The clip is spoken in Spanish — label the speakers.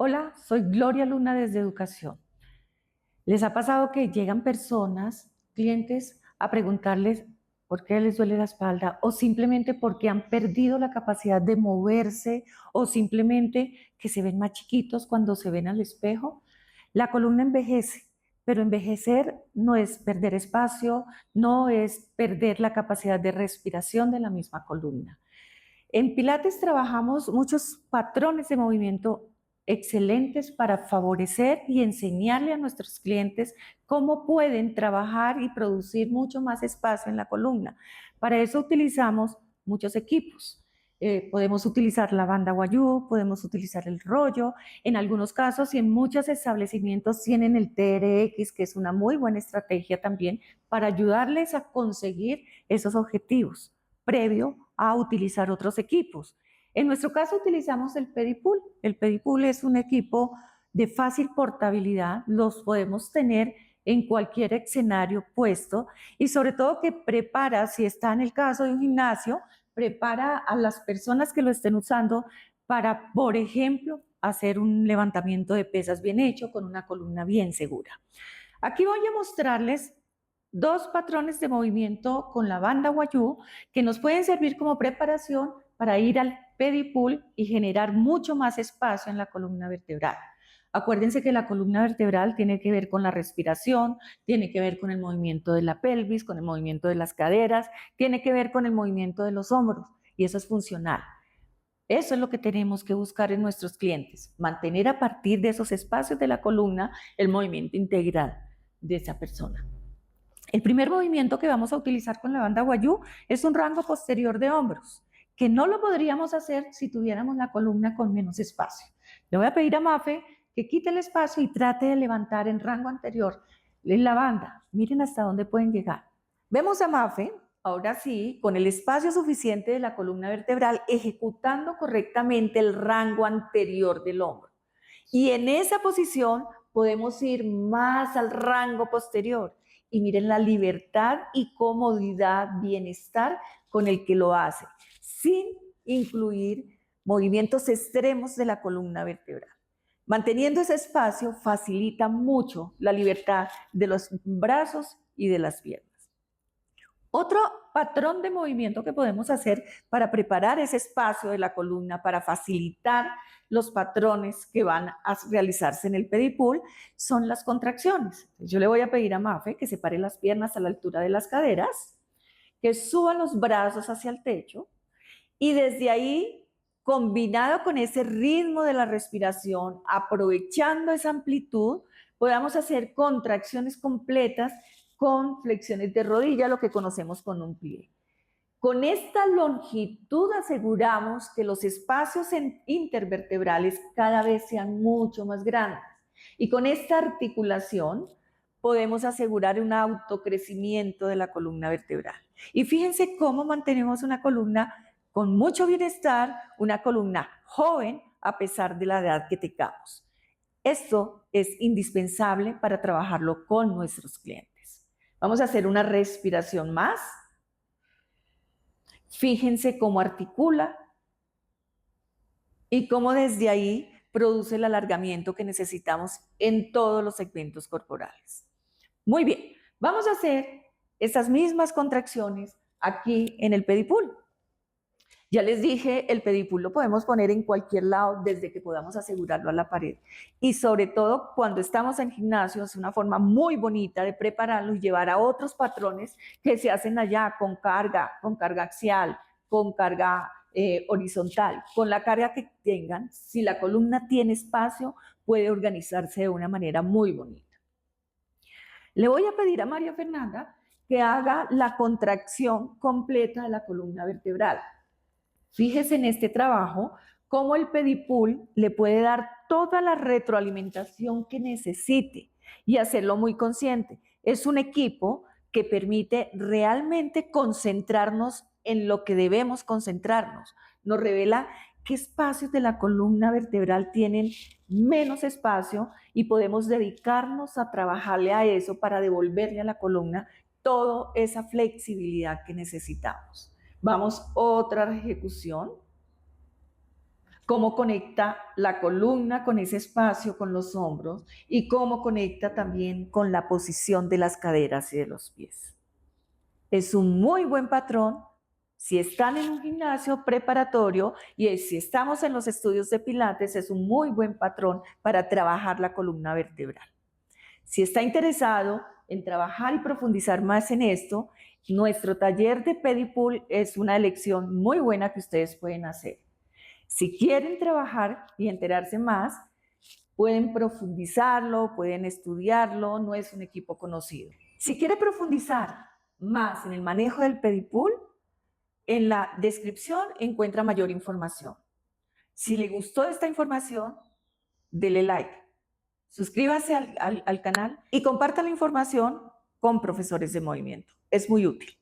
Speaker 1: Hola, soy Gloria Luna desde Educación. ¿Les ha pasado que llegan personas, clientes, a preguntarles por qué les duele la espalda o simplemente porque han perdido la capacidad de moverse o simplemente que se ven más chiquitos cuando se ven al espejo? La columna envejece, pero envejecer no es perder espacio, no es perder la capacidad de respiración de la misma columna. En Pilates trabajamos muchos patrones de movimiento excelentes para favorecer y enseñarle a nuestros clientes cómo pueden trabajar y producir mucho más espacio en la columna. Para eso utilizamos muchos equipos. Podemos utilizar la banda Wayuu, podemos utilizar el rollo. En algunos casos y en muchos establecimientos tienen el TRX, que es una muy buena estrategia también para ayudarles a conseguir esos objetivos previo a utilizar otros equipos. En nuestro caso utilizamos el Pedipool. El Pedipool es un equipo de fácil portabilidad, los podemos tener en cualquier escenario puesto y sobre todo que prepara, si está en el caso de un gimnasio, prepara a las personas que lo estén usando para, por ejemplo, hacer un levantamiento de pesas bien hecho con una columna bien segura. Aquí voy a mostrarles dos patrones de movimiento con la banda Wayuu que nos pueden servir como preparación para ir al pedipool y generar mucho más espacio en la columna vertebral. Acuérdense que la columna vertebral tiene que ver con la respiración, tiene que ver con el movimiento de la pelvis, con el movimiento de las caderas, tiene que ver con el movimiento de los hombros y eso es funcional. Eso es lo que tenemos que buscar en nuestros clientes, mantener a partir de esos espacios de la columna el movimiento integral de esa persona. El primer movimiento que vamos a utilizar con la banda Wayuu es un rango posterior de hombros, que no lo podríamos hacer si tuviéramos la columna con menos espacio. Le voy a pedir a Mafe que quite el espacio y trate de levantar en rango anterior en la banda. Miren hasta dónde pueden llegar. Vemos a Mafe, ahora sí, con el espacio suficiente de la columna vertebral, ejecutando correctamente el rango anterior del hombro. Y en esa posición podemos ir más al rango posterior. Y miren la libertad y comodidad, bienestar con el que lo hace, sin incluir movimientos extremos de la columna vertebral. Manteniendo ese espacio facilita mucho la libertad de los brazos y de las piernas. Otro patrón de movimiento que podemos hacer para preparar ese espacio de la columna, para facilitar los patrones que van a realizarse en el pedipool, son las contracciones. Yo le voy a pedir a Mafe que separe las piernas a la altura de las caderas, que suba los brazos hacia el techo y desde ahí, combinado con ese ritmo de la respiración, aprovechando esa amplitud, podamos hacer contracciones completas con flexiones de rodilla, lo que conocemos con un plie. Con esta longitud aseguramos que los espacios intervertebrales cada vez sean mucho más grandes. Y con esta articulación podemos asegurar un autocrecimiento de la columna vertebral. Y fíjense cómo mantenemos una columna con mucho bienestar, una columna joven a pesar de la edad que tengamos. Esto es indispensable para trabajarlo con nuestros clientes. Vamos a hacer una respiración más. Fíjense cómo articula y cómo desde ahí produce el alargamiento que necesitamos en todos los segmentos corporales. Muy bien, vamos a hacer estas mismas contracciones aquí en el pedipool. Ya les dije, el pedipool lo podemos poner en cualquier lado desde que podamos asegurarlo a la pared. Y sobre todo cuando estamos en gimnasio es una forma muy bonita de prepararlo y llevar a otros patrones que se hacen allá con carga axial, con carga horizontal, con la carga que tengan. Si la columna tiene espacio, puede organizarse de una manera muy bonita. Le voy a pedir a María Fernanda que haga la contracción completa de la columna vertebral. Fíjese en este trabajo cómo el pedipool le puede dar toda la retroalimentación que necesite y hacerlo muy consciente. Es un equipo que permite realmente concentrarnos en lo que debemos concentrarnos. Nos revela qué espacios de la columna vertebral tienen menos espacio y podemos dedicarnos a trabajarle a eso para devolverle a la columna toda esa flexibilidad que necesitamos. Vamos, otra ejecución. cómo conecta la columna con ese espacio, con los hombros, y cómo conecta también con la posición de las caderas y de los pies. Es un muy buen patrón si están en un gimnasio preparatorio y si estamos en los estudios de Pilates, es un muy buen patrón para trabajar la columna vertebral. Si está interesado en trabajar y profundizar más en esto, nuestro taller de Pedipool es una elección muy buena que ustedes pueden hacer. Si quieren trabajar y enterarse más, pueden profundizarlo, pueden estudiarlo, no es un equipo conocido. Si quiere profundizar más en el manejo del Pedipool, en la descripción encuentra mayor información. Si le gustó esta información, dele like, suscríbase al canal y comparta la información con profesores de movimiento. Es muy útil.